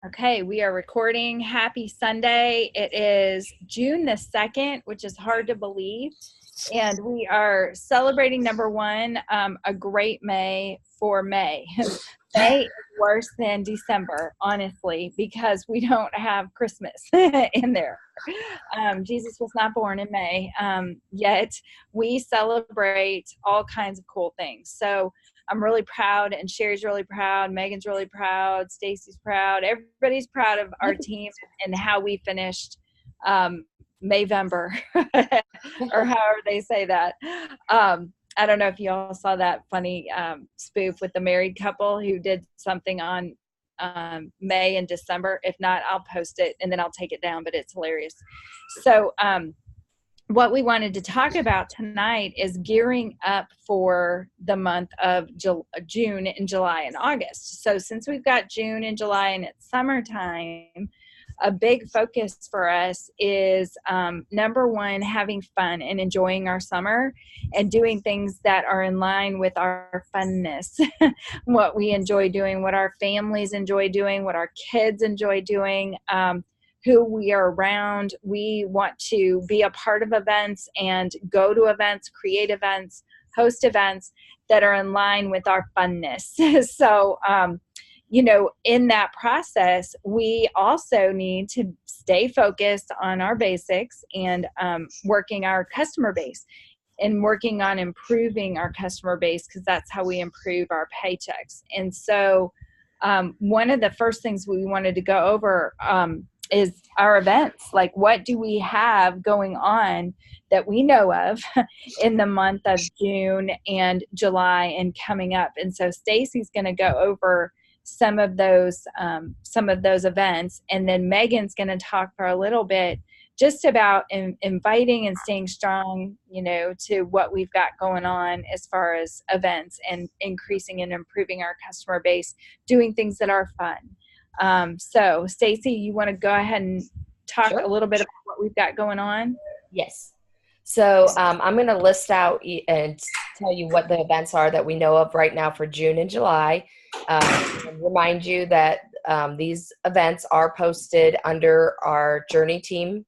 Okay, we are recording. Happy Sunday. It is June the 2nd, which is hard to believe. And we are celebrating number one, a great May for May. May is worse than December, honestly, because we don't have Christmas in there. Jesus was not born in May, yet we celebrate all kinds of cool things. So I'm really proud, and Sherry's really proud. Megan's really proud. Stacy's proud. Everybody's proud of our team and how we finished Mayvember, or however they say that. I don't know if you all saw that funny spoof with the married couple who did something on May and December. If not, I'll post it and then I'll take it down, but it's hilarious. So what we wanted to talk about tonight is gearing up for the month of June and July and August. So since we've got June and July and it's summertime, a big focus for us is number one, having fun and enjoying our summer and doing things that are in line with our funness, what we enjoy doing, what our families enjoy doing, what our kids enjoy doing, who we are around. We want to be a part of events and go to events, create events, host events that are in line with our funness. So, in that process, we also need to stay focused on our basics and working our customer base and working on improving our customer base, because that's how we improve our paychecks. And so one of the first things we wanted to go over is our events. Like, what do we have going on that we know of in the month of June and July and coming up? And so Stacy's going to go over some of those events, and then Megan's going to talk for a little bit just about inviting and staying strong, to what we've got going on as far as events and increasing and improving our customer base, doing things that are fun. So Stacy, you want to go ahead and talk Sure. a little bit about what we've got going on? Yes. So I'm going to list out and tell you what the events are that we know of right now for June and July. And remind you that these events are posted under our Journey Team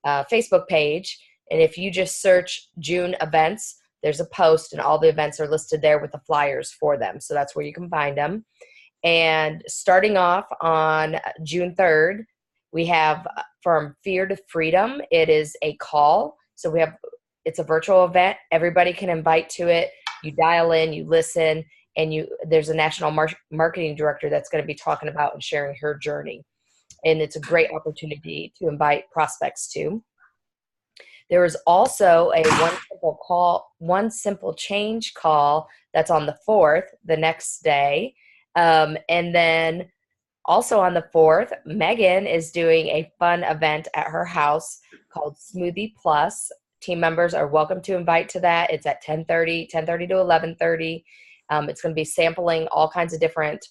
Facebook page. And if you just search June events, there's a post and all the events are listed there with the flyers for them. So that's where you can find them. And starting off on June 3rd, we have From Fear to Freedom. It is a call. So it's a virtual event. Everybody can invite to it. You dial in, you listen, and there's a national marketing director that's going to be talking about and sharing her journey. And it's a great opportunity to invite prospects to. There is also a one simple change call that's on the 4th, the next day. And then also on the 4th, Megan is doing a fun event at her house called Smoothie Plus. Team members are welcome to invite to that. It's at 10:30 to 11:30. It's going to be sampling all kinds of different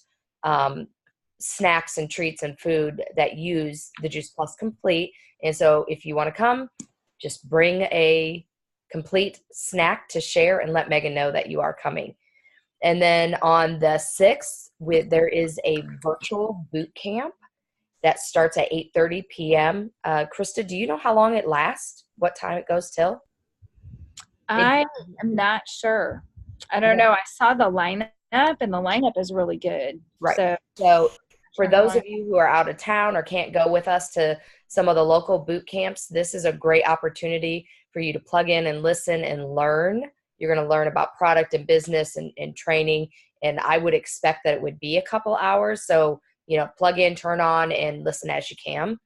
snacks and treats and food that use the Juice Plus Complete. And so if you want to come, just bring a complete snack to share and let Megan know that you are coming. And then on the 6th, there is a virtual boot camp that starts at 8:30 p.m. Krista, do you know how long it lasts? What time it goes till? I am not sure. I don't know. I saw the lineup, and the lineup is really good. Right. So for those of you who are out of town or can't go with us to some of the local boot camps, this is a great opportunity for you to plug in and listen and learn. You're going to learn about product and business and training. And I would expect that it would be a couple hours. So, plug in, turn on, and listen as you can.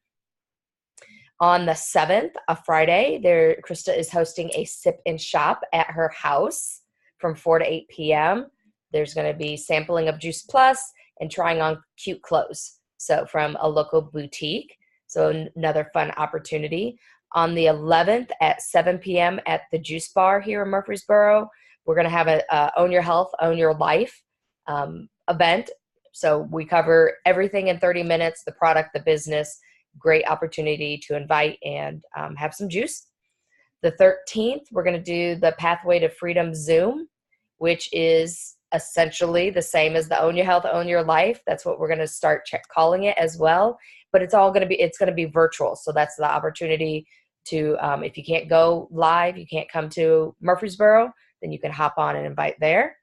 On the 7th, a Friday, Krista is hosting a sip and shop at her house from 4 to 8 p.m. There's going to be sampling of Juice Plus and trying on cute clothes. So from a local boutique. So another fun opportunity. On the 11th at 7 p.m. at the Juice Bar here in Murfreesboro, we're going to have a Own Your Health, Own Your Life event. So we cover everything in 30 minutes, the product, the business. Great opportunity to invite and have some juice. The 13th, we're going to do the Pathway to Freedom Zoom, which is essentially the same as the Own Your Health, Own Your Life. That's what we're going to start calling it as well. But it's going to be virtual. So that's the opportunity to, if you can't go live, you can't come to Murfreesboro, then you can hop on and invite there.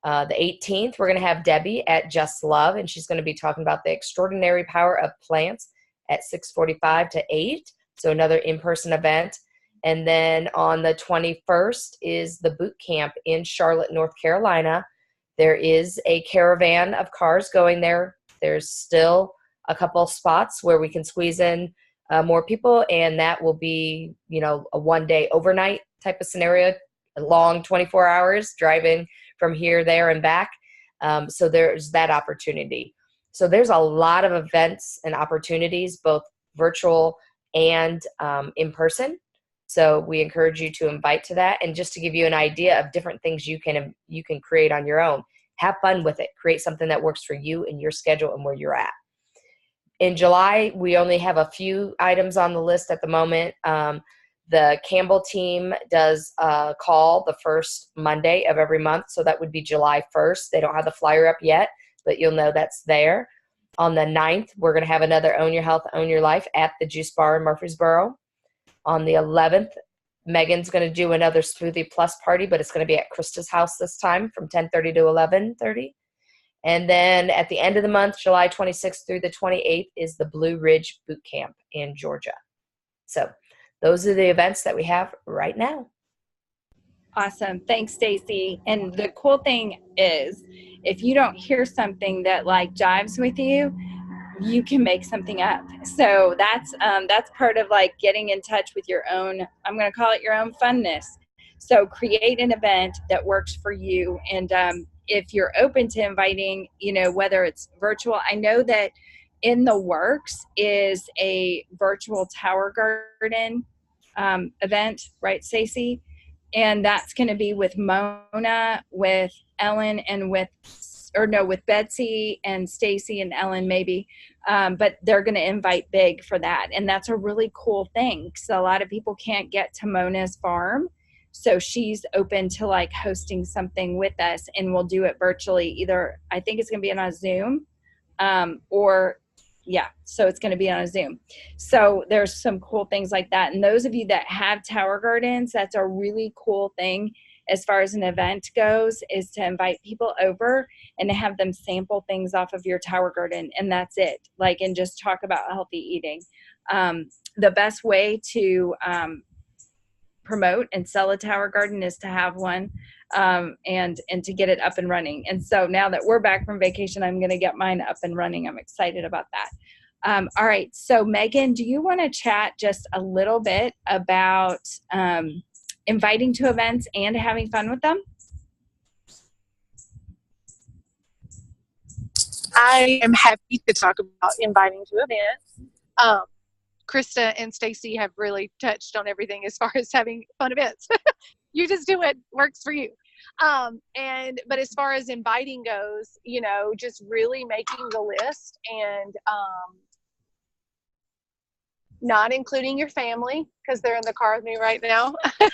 The 18th, we're going to have Debbie at Just Love, and she's going to be talking about the extraordinary power of plants at 6:45 to 8. So another in-person event. And then on the 21st is the boot camp in Charlotte, North Carolina. There is a caravan of cars going there. There's still a couple spots where we can squeeze in more people, and that will be, a one-day overnight type of scenario, a long 24 hours driving from here, there, and back. So there's that opportunity. So there's a lot of events and opportunities, both virtual and in person. So we encourage you to invite to that. And just to give you an idea of different things you can create on your own, have fun with it. Create something that works for you and your schedule and where you're at. In July, we only have a few items on the list at the moment. The Campbell team does a call the first Monday of every month. So that would be July 1st. They don't have the flyer up yet, but you'll know that's there. On the 9th, we're going to have another Own Your Health, Own Your Life at the Juice Bar in Murfreesboro. On the 11th, Megan's going to do another Smoothie Plus party, but it's going to be at Krista's house this time from 10:30 to 11:30. And then at the end of the month, July 26th through the 28th, is the Blue Ridge Boot Camp in Georgia. So those are the events that we have right now. Awesome. Thanks, Stacy. And the cool thing is, if you don't hear something that like jives with you, you can make something up. So that's part of like getting in touch with your own, I'm going to call it your own funness. So create an event that works for you. And if you're open to inviting, whether it's virtual, I know that in the works is a virtual Tower Garden event, right, Stacey? And that's going to be with Mona, with Ellen, and with Betsy and Stacy and Ellen maybe. But they're going to invite big for that. And that's a really cool thing. So a lot of people can't get to Mona's farm. So she's open to like hosting something with us, and we'll do it virtually. Either I think it's going to be on a Zoom so it's going to be on a Zoom. So there's some cool things like that. And those of you that have Tower Gardens, that's a really cool thing as far as an event goes, is to invite people over and to have them sample things off of your Tower Garden. And that's it. And just talk about healthy eating. The best way to promote and sell a Tower Garden is to have one and to get it up and running. And so now that we're back from vacation, I'm going to get mine up and running. I'm excited about that. All right. So Megan, do you want to chat just a little bit about inviting to events and having fun with them? I am happy to talk about inviting to events. Krista and Stacy have really touched on everything as far as having fun events. You just do what works for you. But as far as inviting goes, just really making the list and not including your family, because they're in the car with me right now. And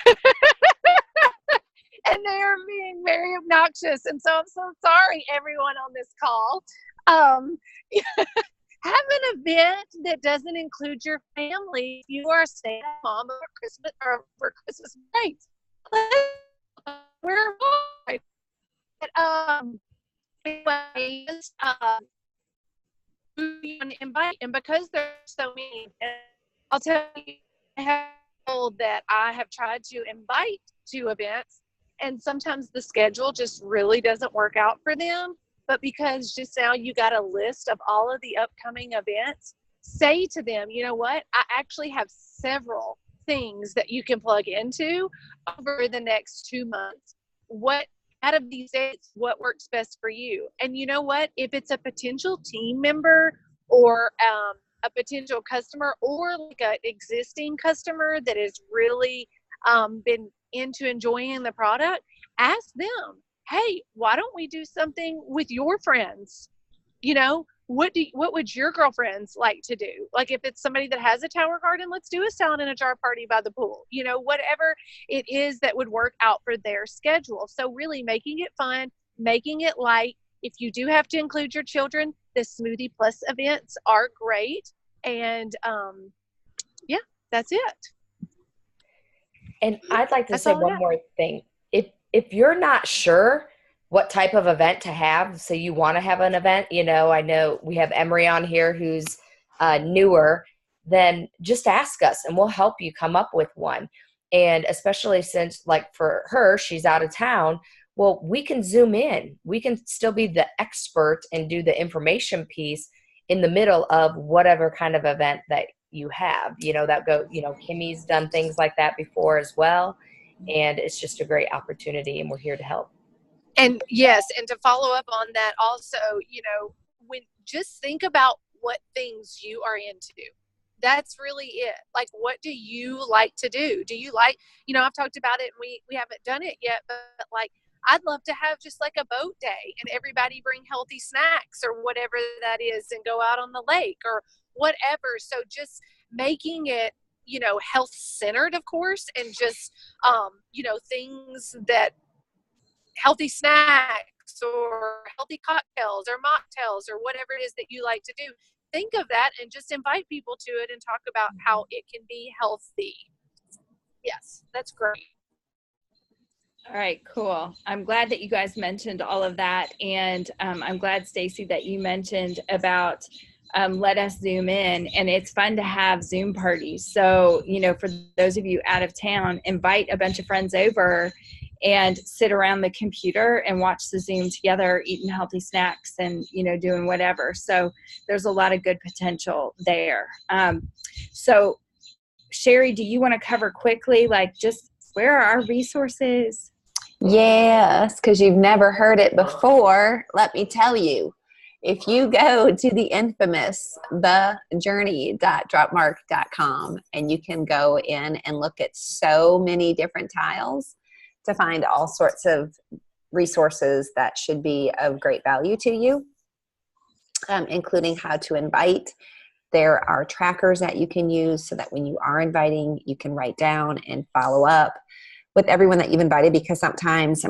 they're being very obnoxious. And so I'm so sorry, everyone on this call. Have an event that doesn't include your family. If you are a stay-at-home mom for Christmas break. We're right. Anyways, invite, and because there's so many, I'll tell you, I have people that I have tried to invite to events, and sometimes the schedule just really doesn't work out for them. But because just now you got a list of all of the upcoming events, say to them, you know what, I actually have several things that you can plug into over the next 2 months. What out of these dates, what works best for you? And you know what, if it's a potential team member or a potential customer or like an existing customer that has really been into enjoying the product, ask them, hey, why don't we do something with your friends? What would your girlfriends like to do? Like if it's somebody that has a Tower Garden, let's do a salad in a jar party by the pool. Whatever it is that would work out for their schedule. So really making it fun, making it light. If you do have to include your children, the Smoothie Plus events are great. And yeah, that's it. And I'd like to That's say all I one got. more thing. If you're not sure what type of event to have, so you want to have an event, I know we have Emery on here who's newer, then just ask us and we'll help you come up with one. And especially since, like, for her, she's out of town, well, we can zoom in. We can still be the expert and do the information piece in the middle of whatever kind of event that you have, Kimmy's done things like that before as well. And it's just a great opportunity and we're here to help. And yes, and to follow up on that also, when just think about what things you are into. That's really it. Like, what do you like to do? Do you like, I've talked about it and we haven't done it yet, but like, I'd love to have just like a boat day and everybody bring healthy snacks or whatever that is and go out on the lake or whatever. So just making it, health centered, of course, and just, things that healthy snacks or healthy cocktails or mocktails or whatever it is that you like to do. Think of that and just invite people to it and talk about how it can be healthy. Yes, that's great. All right, cool. I'm glad that you guys mentioned all of that. And I'm glad, Stacy, that you mentioned about let us zoom in. And it's fun to have Zoom parties. So, for those of you out of town, invite a bunch of friends over and sit around the computer and watch the Zoom together, eating healthy snacks and, doing whatever. So there's a lot of good potential there. So Sherry, do you want to cover quickly, like, just where are our resources? Yes, because you've never heard it before. Let me tell you, if you go to the infamous thejourney.dropmark.com, and you can go in and look at so many different tiles to find all sorts of resources that should be of great value to you, including how to invite. There are trackers that you can use so that when you are inviting, you can write down and follow up with everyone that you've invited, because sometimes, I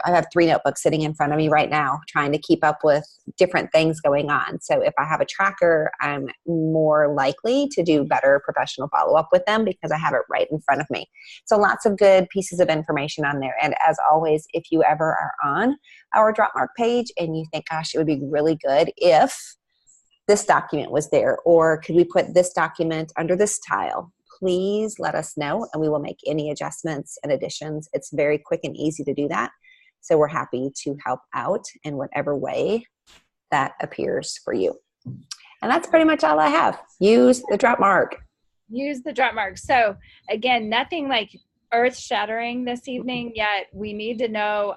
have 3 notebooks sitting in front of me right now trying to keep up with different things going on. So if I have a tracker, I'm more likely to do better professional follow-up with them because I have it right in front of me. So lots of good pieces of information on there. And as always, if you ever are on our Dropmark page and you think, gosh, it would be really good if this document was there, or could we put this document under this tile, please let us know and we will make any adjustments and additions. It's very quick and easy to do that. So we're happy to help out in whatever way that appears for you. And that's pretty much all I have. Use the Dropmark. Use the Dropmark. So again, nothing like earth shattering this evening yet. We need to know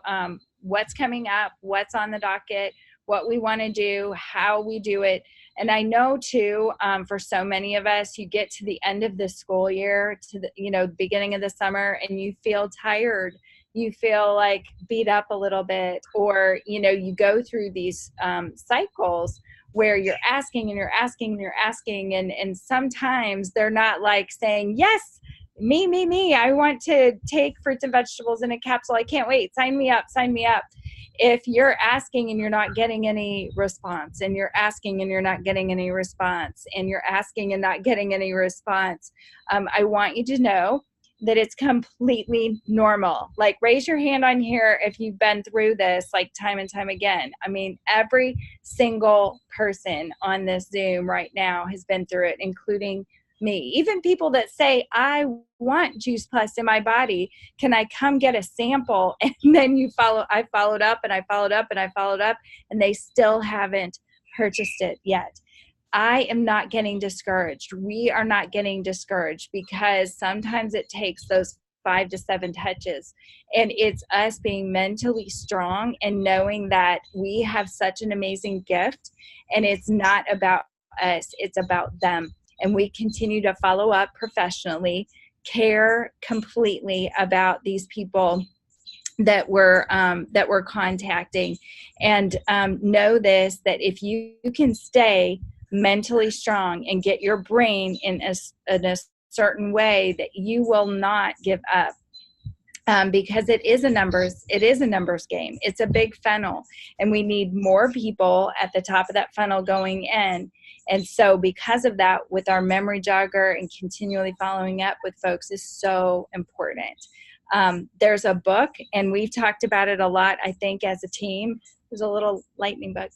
what's coming up, what's on the docket, what we want to do, how we do it. And I know too, for so many of us, you get to the end of the school year, to the beginning of the summer, and you feel tired. You feel like beat up a little bit, or you go through these cycles where you're asking and you're asking and you're asking, and sometimes they're not like saying, yes, me, I want to take fruits and vegetables in a capsule. I can't wait. Sign me up. If you're asking and you're not getting any response, and you're asking and you're not getting any response, and you're asking and not getting any response, I want you to know that it's completely normal. Like, raise your hand on here if you've been through this, like, time and time again. I mean, every single person on this Zoom right now has been through it, including me. Even people that say, I want Juice Plus in my body, can I come get a sample? And then I followed up and I followed up and I followed up, and they still haven't purchased it yet. I am not getting discouraged. We are not getting discouraged, because sometimes it takes those 5 to 7 touches, and it's us being mentally strong and knowing that we have such an amazing gift, and it's not about us, it's about them. And we continue to follow up professionally, care completely about these people that we're contacting, and know this, that if you can stay mentally strong and get your brain in a certain way, that you will not give up. because it is a numbers game. It's a big funnel, and we need more people at the top of that funnel going in. And so because of that, with our memory jogger and continually following up with folks is so important. There's a book, and we've talked about it a lot, I think, as a team. There's a little lightning bug.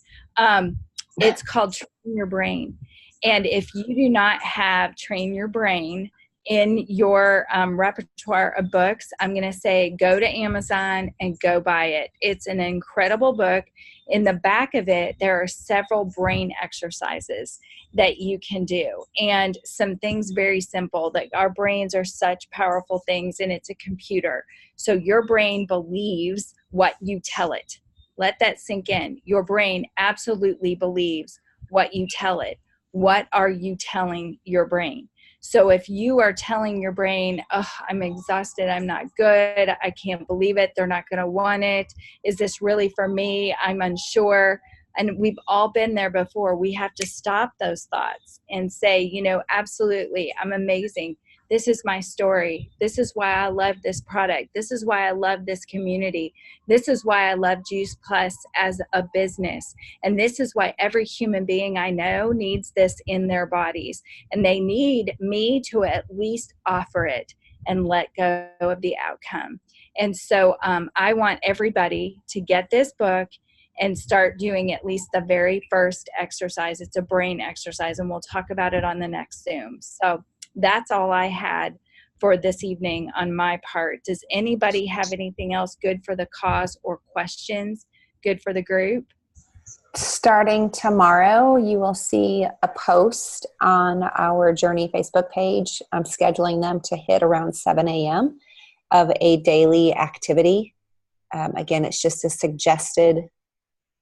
It's called Train Your Brain. And if you do not have Train Your Brain in your repertoire of books, I'm going to say go to Amazon and go buy it. It's an incredible book. In the back of it, there are several brain exercises that you can do, and some things very simple. Like, our brains are such powerful things, and it's a computer. So your brain believes what you tell it. Let that sink in. Your brain absolutely believes what you tell it. What are you telling your brain? So if you are telling your brain, oh, I'm exhausted, I'm not good, I can't believe it, they're not going to want it, is this really for me, I'm unsure, and we've all been there before. We have to stop those thoughts and say, absolutely, I'm amazing. This is my story. This is why I love this product. This is why I love this community. This is why I love Juice Plus as a business. And this is why every human being I know needs this in their bodies. And they need me to at least offer it and let go of the outcome. And so I want everybody to get this book and start doing at least the very first exercise. It's a brain exercise, and we'll talk about it on the next Zoom. So that's all I had for this evening on my part. Does anybody have anything else good for the cause or questions good for the group? Starting tomorrow, you will see a post on our Journey Facebook page. I'm scheduling them to hit around 7 a.m. of a daily activity. Again, it's just a suggested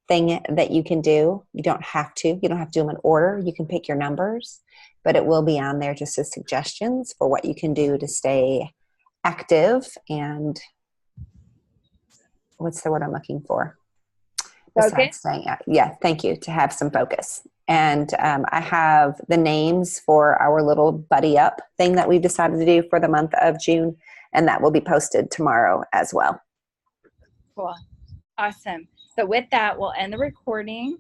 thing that you can do. You don't have to do them in order. You can pick your numbers, but it will be on there just as suggestions for what you can do to stay active and what's the word I'm looking for? Focus. Yeah, thank you. To have some focus. And I have the names for our little buddy up thing that we've decided to do for the month of June, and that will be posted tomorrow as well. Cool. Awesome. So with that, we'll end the recording.